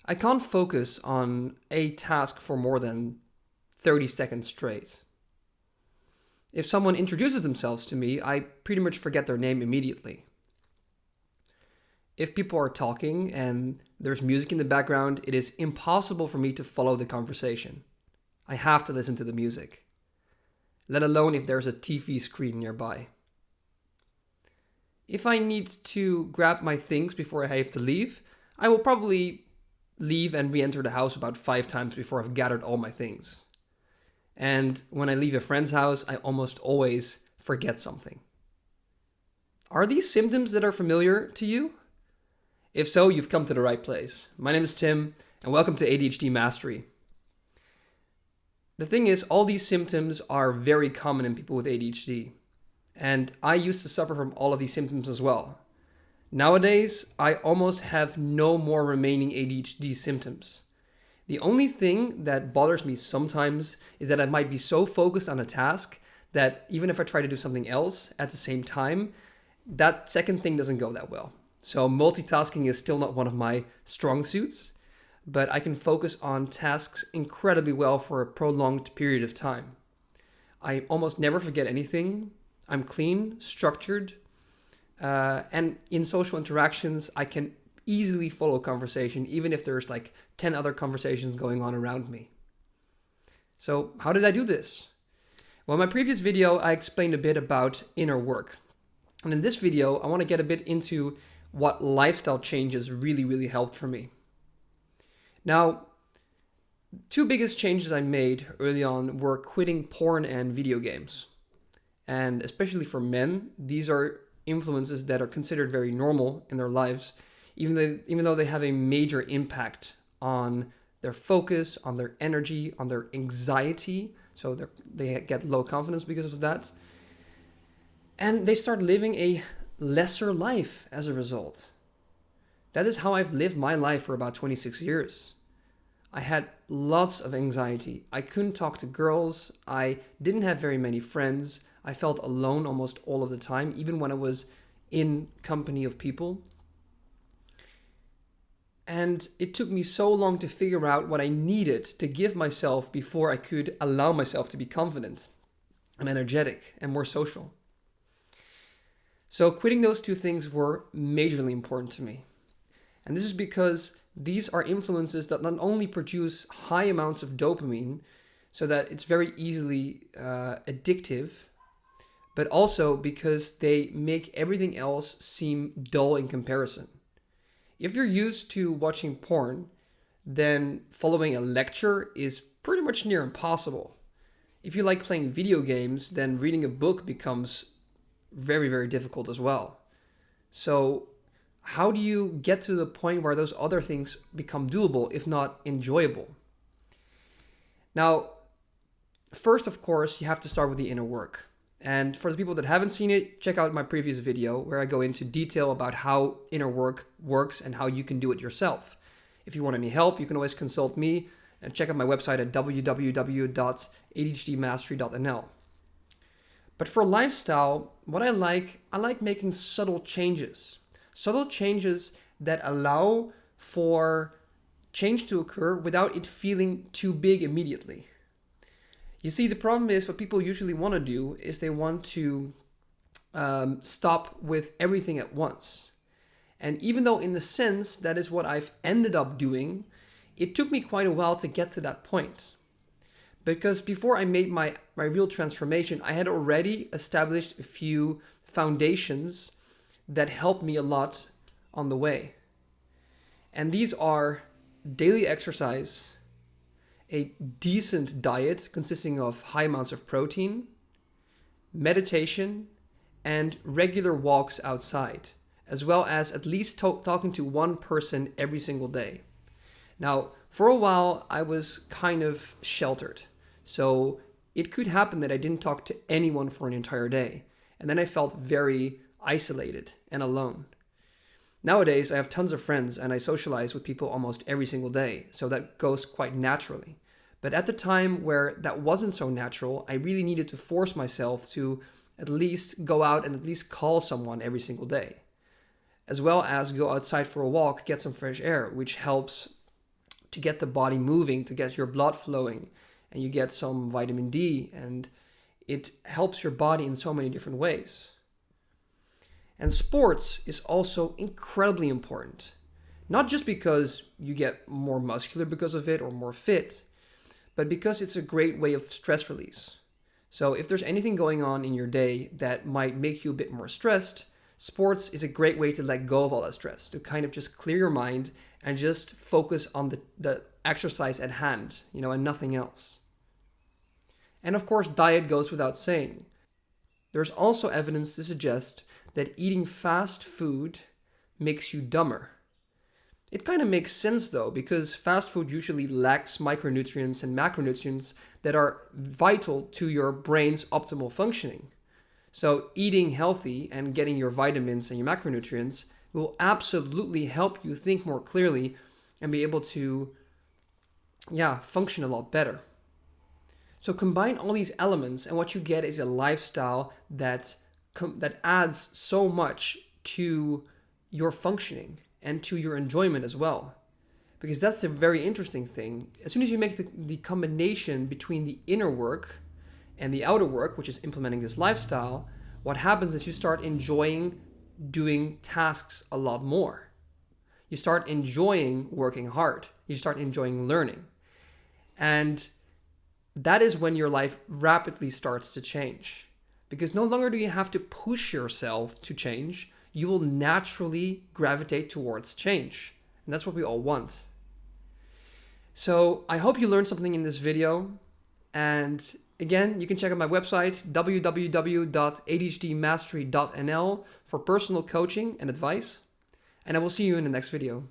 I can't focus on a task for more than 30 seconds straight. If someone introduces themselves to me, I pretty much forget their name immediately. If people are talking and there's music in the background, it is impossible for me to follow the conversation. I have to listen to the music, let alone if there's a TV screen nearby. If I need to grab my things before I have to leave, I will probably leave and re-enter the house about 5 times before I've gathered all my things. And when I leave a friend's house, I almost always forget something. Are these symptoms that are familiar to you? If so, you've come to the right place. My name is Tim, and welcome to ADHD Mastery. The thing is, all these symptoms are very common in people with ADHD. And I used to suffer from all of these symptoms as well. Nowadays, I almost have no more remaining ADHD symptoms. The only thing that bothers me sometimes is that I might be so focused on a task that even if I try to do something else at the same time, that second thing doesn't go that well. So multitasking is still not one of my strong suits, but I can focus on tasks incredibly well for a prolonged period of time. I almost never forget anything. I'm clean, structured, and in social interactions, I can easily follow conversation, even if there's like 10 other conversations going on around me. So how did I do this? Well, in my previous video, I explained a bit about inner work. And in this video, I want to get a bit into what lifestyle changes really helped for me. Now, 2 biggest changes I made early on were quitting porn and video games. And especially for men, these are influences that are considered very normal in their lives, even though they have a major impact on their focus, on their energy, on their anxiety. So they get low confidence because of that. And they start living a lesser life as a result. That is how I've lived my life for about 26 years. I had lots of anxiety. I couldn't talk to girls. I didn't have very many friends. I felt alone almost all of the time, even when I was in company of people. And it took me so long to figure out what I needed to give myself before I could allow myself to be confident and energetic and more social. So quitting those 2 things were majorly important to me. And this is because these are influences that not only produce high amounts of dopamine, so that it's very easily addictive, but also because they make everything else seem dull in comparison. If you're used to watching porn, then following a lecture is pretty much near impossible. If you like playing video games, then reading a book becomes very difficult as well. So how do you get to the point where those other things become doable, if not enjoyable? Now, first, of course, you have to start with the inner work. And for the people that haven't seen it, check out my previous video where I go into detail about how inner work works and how you can do it yourself. If you want any help, you can always consult me and check out my website at www.adhdmastery.nl. But for lifestyle, what I like making subtle changes. Subtle changes that allow for change to occur without it feeling too big immediately. You see, the problem is what people usually want to do is they want to stop with everything at once. And even though in a sense that is what I've ended up doing, it took me quite a while to get to that point. Because before I made my real transformation, I had already established a few foundations that helped me a lot on the way. And these are daily exercise, a decent diet consisting of high amounts of protein, meditation, and regular walks outside, as well as at least talking to one person every single day. Now, for a while, I was kind of sheltered. So it could happen that I didn't talk to anyone for an entire day. And then I felt very isolated and alone. Nowadays, I have tons of friends and I socialize with people almost every single day. So that goes quite naturally. But at the time where that wasn't so natural, I really needed to force myself to at least go out and at least call someone every single day. As well as go outside for a walk, get some fresh air, which helps to get the body moving, to get your blood flowing, and you get some vitamin D, and it helps your body in so many different ways. And sports is also incredibly important. Not just because you get more muscular because of it or more fit, but because it's a great way of stress release. So if there's anything going on in your day that might make you a bit more stressed, sports is a great way to let go of all that stress, to kind of just clear your mind and just focus on the exercise at hand, and nothing else. And of course, diet goes without saying. There's also evidence to suggest that eating fast food makes you dumber. It kind of makes sense though, because fast food usually lacks micronutrients and macronutrients that are vital to your brain's optimal functioning. So eating healthy and getting your vitamins and your macronutrients will absolutely help you think more clearly and be able to, function a lot better. So combine all these elements and what you get is a lifestyle that adds so much to your functioning and to your enjoyment as well. Because that's a very interesting thing. As soon as you make the combination between the inner work and the outer work, which is implementing this lifestyle, what happens is you start enjoying doing tasks a lot more. You start enjoying working hard. You start enjoying learning. And that is when your life rapidly starts to change. Because no longer do you have to push yourself to change. You will naturally gravitate towards change. And that's what we all want. So I hope you learned something in this video. And again, you can check out my website, www.adhdmastery.nl, for personal coaching and advice. And I will see you in the next video.